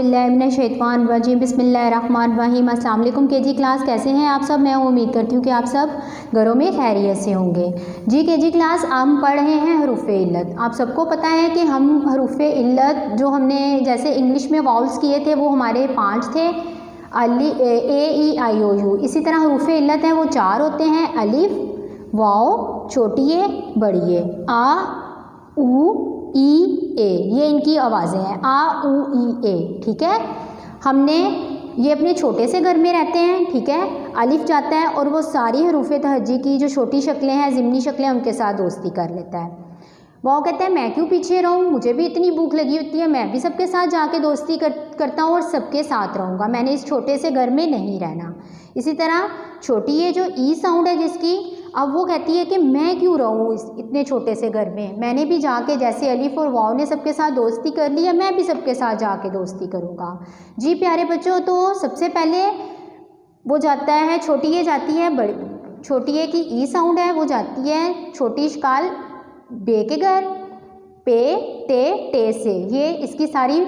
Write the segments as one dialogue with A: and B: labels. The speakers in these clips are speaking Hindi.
A: औज़ुबिल्लाहिमिनश्शैतानिर्रजीम बिस्मिल्लाहिर्रहमानिर्रहीम। अस्सलाम वालेकुम केजी क्लास, कैसे हैं आप सब। मैं उम्मीद करती हूँ कि आप सब घरों में खैरियत से होंगे। जी केजी क्लास, हम पढ़ रहे हैं हरूफ़े इल्लत। आप सबको पता है कि हम हरूफ़े इल्लत जो हमने जैसे इंग्लिश में वाउल्स किए थे वो हमारे 5 थे, ए ई आई ओ यू। इसी तरह हरूफ़े इल्लत हैं वो 4 होते हैं, अलिफ, वाव, छोटी ए, बड़ी ए, आ, उ, ई, ए। ये इनकी आवाज़ें हैं, आ, उ, ई, ए। ठीक है, हमने ये अपने छोटे से घर में रहते हैं। ठीक है, अलिफ जाता है और वो सारी हरूफ़े तहज्जी की जो छोटी शक्लें हैं, ज़िमनी शक्लें, उनके साथ दोस्ती कर लेता है। वो कहता है मैं क्यों पीछे रहूँ, मुझे भी इतनी भूख लगी होती है, मैं भी सबके साथ जाके दोस्ती करता हूँ और सबके साथ रहूँगा, मैंने इस छोटे से घर में नहीं रहना। इसी तरह छोटी ये जो ई साउंड है जिसकी, अब वो कहती है कि मैं क्यों रहूँ इस इतने छोटे से घर में, मैंने भी जाके जैसे अलिफ और वाव ने सबके साथ दोस्ती कर ली है, मैं भी सबके साथ जाके दोस्ती करूँगा। जी प्यारे बच्चों, तो सबसे पहले वो जाता है, छोटी ये जाती है बड़ी, छोटी ये की ई साउंड है वो जाती है छोटी शकाल बे के घर, पे, टे से। ये इसकी सारी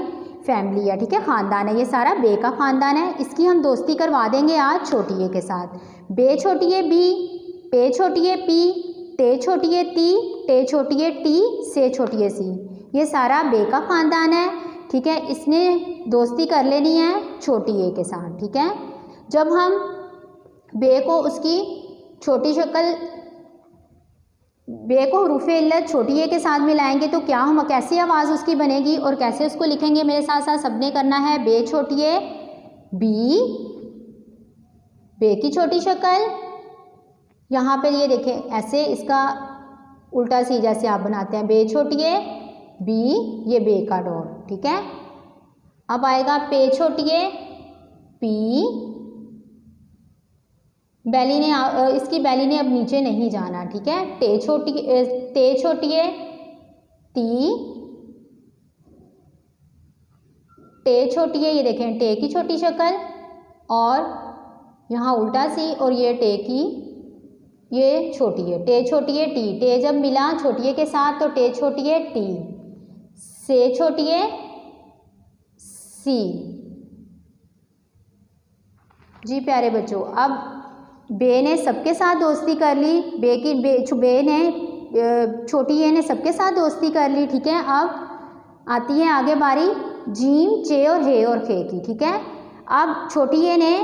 A: फैमिली है, ठीक है, ख़ानदान है, ये सारा बे का ख़ानदान है। इसकी हम दोस्ती करवा देंगे आज छोटी ए के साथ। बे छोटी ए बी, पे छोटी ए पी, टे छोटी ए ती, टे छोटी ए टी, से छोटी ए सी। ये सारा बे का ख़ानदान है, ठीक है। इसने दोस्ती कर लेनी है छोटी ए के साथ, ठीक है। जब हम बे को उसकी छोटी शक्ल, बे को हरूफ़े इल्लत छोटी ए के साथ मिलाएंगे तो क्या हम कैसी आवाज़ उसकी बनेगी और कैसे उसको लिखेंगे, मेरे साथ साथ सबने करना है। बे छोटी ए बी, बे की छोटी शक्ल, यहाँ पर ये देखें ऐसे इसका उल्टा सी जैसे आप बनाते हैं, बे छोटी ए बी, ये बे का डोर, ठीक है। अब आएगा पे छोटी ए पी, बैली ने इसकी बैली ने अब नीचे नहीं जाना, ठीक है। टे छोटी ए ती, टे छोटी ए, ये देखें टे की छोटी शक्ल और यहाँ उल्टा सी, और ये टे की ये छोटी है, टे छोटी है टी, टे जब मिला छोटी ए के साथ तो टे छोटी है टी, से छोटी है सी। जी प्यारे बच्चों, अब बे ने सबके साथ दोस्ती कर ली, बे ने छोटी ए ने सबके साथ दोस्ती कर ली, ठीक है। अब आती है आगे बारी जीम, चे और हे और खे की, ठीक है। अब छोटी ए ने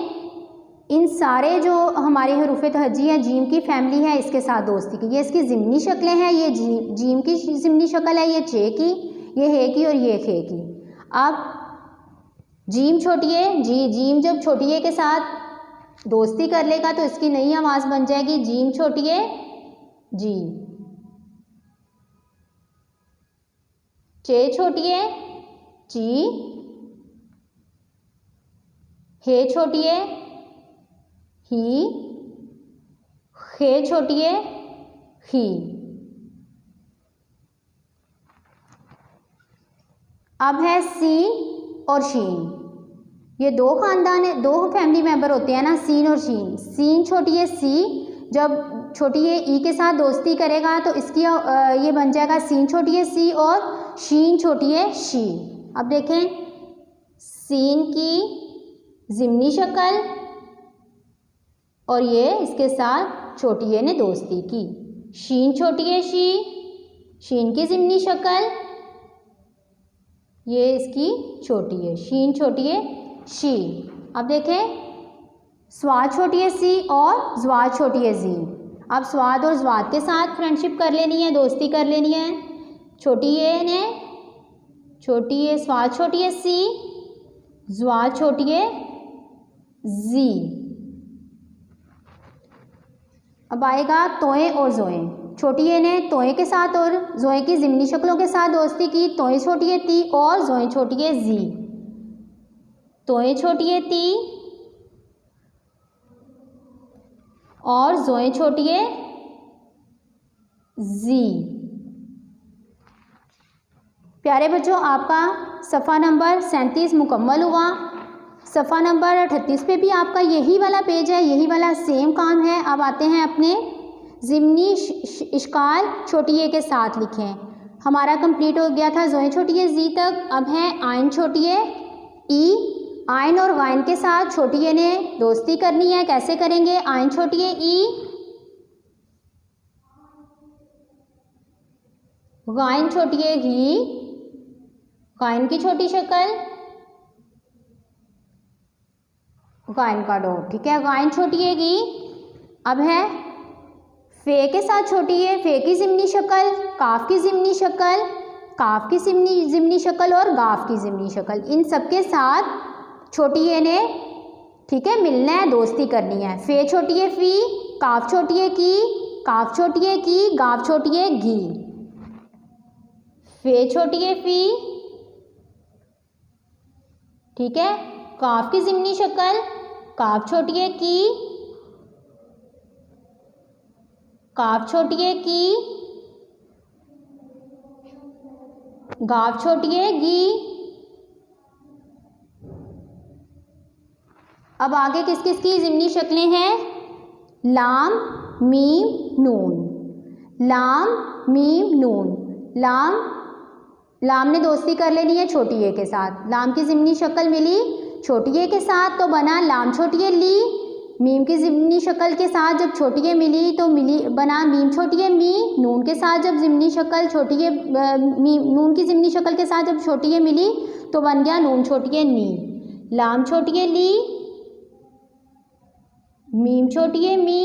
A: इन सारे जो हमारे हरूफ़े तहज्जी हैं, जीम की फैमिली है, इसके साथ दोस्ती की। ये इसकी ज़िमनी शक्लें हैं, ये जीम की ज़िमनी शक्ल है, ये चे की, ये हे की और ये खे की। अब जीम छोटी ए जी, जीम जब छोटी ए के साथ दोस्ती कर लेगा तो इसकी नई आवाज़ बन जाएगी जीम छोटी ए जी, चे छोटी ए ची, हे छोटी ए ही, खे छोटी ए ही। अब है सीन और शीन, ये दो ख़ानदान है, दो फैमिली मेंबर होते हैं ना, सीन और शीन। सीन छोटी है सी, जब छोटी है ई के साथ दोस्ती करेगा तो इसकी ये बन जाएगा सीन छोटी है सी और शीन छोटी है शी। अब देखें सीन की ज़िमनी शक्ल और ये इसके साथ छोटी ए ने दोस्ती की, शीन छोटी है शी, शीन की ज़िमनी शक्ल, ये इसकी छोटी है, शीन छोटी है शी। अब देखें स्वाद छोटी है सी और ज़्वाद छोटी है जी। अब स्वाद और ज़्वाद के साथ फ्रेंडशिप कर लेनी है, दोस्ती कर लेनी है छोटी ए ने, छोटी ए स्वाद छोटी है सी, ज़्वाद छोटी है जी। अब आएगा तोए और जोए, छोटी ए ने तोए के साथ और जोए की ज़िमनी शक्लों के साथ दोस्ती की, तोए छोटी है ती और जोए छोटी है जी, तोए छोटी है ती और जोए छोटी है जी। प्यारे बच्चों, आपका सफ़ा नंबर 37 मुकम्मल हुआ। सफ़ा नंबर 38 पे भी आपका यही वाला पेज है, यही वाला सेम काम है। अब आते हैं अपने ज़िमनी इश्काल छोटी ए के साथ लिखें। हमारा कंप्लीट हो गया था जोए छोटी ए जी तक। अब है आइन छोटी ए ई, आइन और गाइन के साथ छोटी ए ने दोस्ती करनी है, कैसे करेंगे? आइन छोटी ए ई, गाइन छोटी ए घी, गाइन की छोटी शक्ल, गाइन का डॉट, ठीक है, गाइन छोटी ए घी। अब है फे के साथ छोटी है, फे की ज़िमनी शक्ल, काफ की ज़िमनी शक्ल, काफ की ज़िमनी शक्ल और गाफ की ज़िमनी शक्ल, इन सबके साथ छोटी ए ने, ठीक है, मिलना है, दोस्ती करनी है। फे छोटी है फी, काफ छोटी है की, काफ छोटी है की, गाफ छोटी है घी। फे छोटी है फी, ठीक है, काफ की ज़िमनी शक्ल, काफ छोटी है की, काफ छोटी है की, गाफ छोटी है गी। अब आगे किस किस की ज़िमनी शक्लें हैं? लाम, मीम, नून, लाम, मीम, नून। लाम ने दोस्ती कर लेनी है छोटी ए के साथ, लाम की ज़िमनी शक्ल मिली छोटी ए के साथ तो बना लाम छोटी ए ली। मीम की ज़िमनी शक्ल के साथ जब छोटी ए मिली तो बना मीम छोटी ए मी। नून के साथ जब ज़िमनी शक्ल छोटी ए नून की ज़िमनी शक्ल के साथ जब छोटी ए मिली तो बन गया नून छोटी ए नी। लाम छोटी ए ली, मीम छोटी ए मी,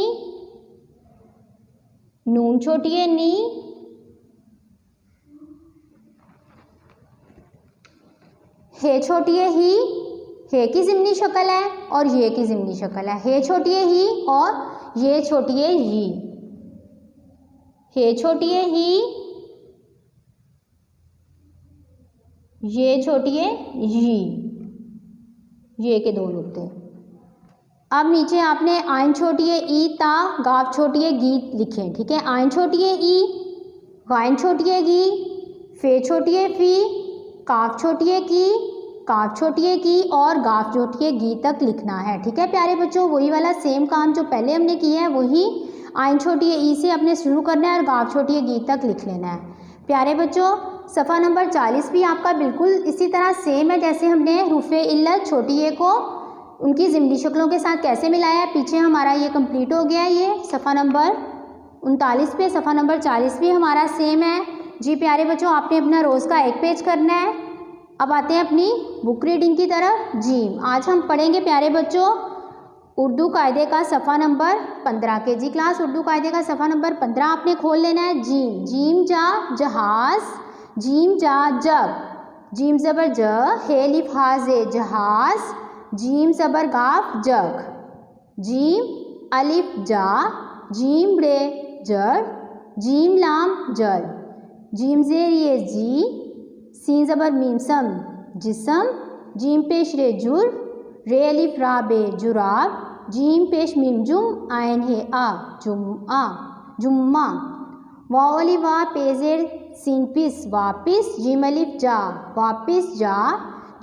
A: नून छोटी ए नी, हे छोटी ए ही, हे की ज़िमनी शक्ल है और ये की ज़िमनी शक्ल है। हे छोटी है ही और ये छोटी है ही। हे छोटी है ही, ये छोटी है ही। ये के दो नुक्ते। अब नीचे आपने आइन छोटी है ई ता, गाफ छोटी है गी लिखे, ठीक है। आइन छोटी है ई, गाइन छोटी है गी, फे छोटी है फी, काफ छोटी है की, काफ छोटी है की और गाफ छोटी है गी तक लिखना है, ठीक है प्यारे बच्चों। वही वाला सेम काम जो पहले हमने किया है वही आइन छोटी है ई से अपने शुरू करना है और गाफ छोटी है गी तक लिख लेना है। प्यारे बच्चों सफ़ा नंबर 40 भी आपका बिल्कुल इसी तरह सेम है जैसे हमने हुरूफ़े इल्लत छोटी ए को उनकी ज़िमनी शक्लों के साथ कैसे मिलाया है। पीछे हमारा ये कंप्लीट हो गया है, ये सफ़ा नंबर 39 पे। सफ़ा नंबर 40 भी हमारा सेम है जी प्यारे बच्चों। आपने अपना रोज़ का एक पेज करना है। अब आते हैं अपनी बुक रीडिंग की तरफ। जी आज हम पढ़ेंगे प्यारे बच्चों उर्दू कायदे का सफ़ा नंबर 15 के जी क्लास उर्दू कायदे का सफ़ा नंबर 15 आपने खोल लेना है। जीम, जीम जा जहाज़, जीम जा जग, जीम ज़बर ज, हे लिफ हाज़े जहाज़, जीम ज़बर गाफ जग, जीम अलिफ जा, जीम रे जड़, जीम लाम जल, जीम ज़ेर ये जी, सीन ज़बर मीम सम जिसम, जीम पेश रे जुर, रे अलिफ रा बे जुराब, जीम पेश मीम जुम आयन है आ जुम्मा, जुम्मा, वाव अलिफ वा पेजेर सीन पिस वापिस, जीम अलिफ जा वापिस जा,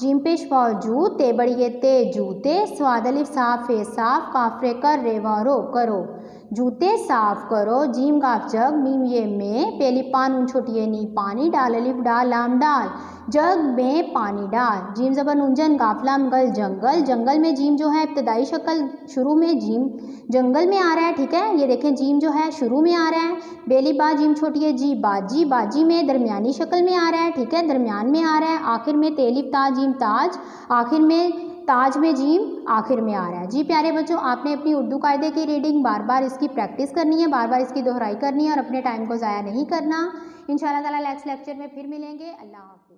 A: जीम पेश वाव जू ते बड़ी ते जूते, स्वाद अलिफ साफ है साफ, काफरे कर रे वारो करो जूते साफ करो, जीम गाफ जग, मीम ये में, पहली पान उन छोटी ये नी पानी, डाल अलिफ डाल लाम डाल, जग में पानी डाल, जीम ज़बर नूंजन गाफ लाम गल जंगल, जंगल में जीम जो है इब्तदाई शक्ल शुरू में जीम जंगल में आ रहा है, ठीक है। ये देखें जीम जो है शुरू में आ रहा है। बेली बा जीम छोटी है जी बाजी, बाजी में दरमियानी शक्ल में आ रहा है, ठीक है, दरमियान में आ रहा है। आखिर में तेलिफ ताज जीम ताज, आखिर में ताज में जीम आखिर में आ रहा है। जी प्यारे बच्चों आपने अपनी उर्दू कायदे की रीडिंग बार बार इसकी प्रैक्टिस करनी है, बार बार इसकी दोहराई करनी है और अपने टाइम को ज़ाया नहीं करना। इंशाल्लाह ताला नेक्स्ट लेक्चर में फिर मिलेंगे। अल्लाह हाफ़िज़।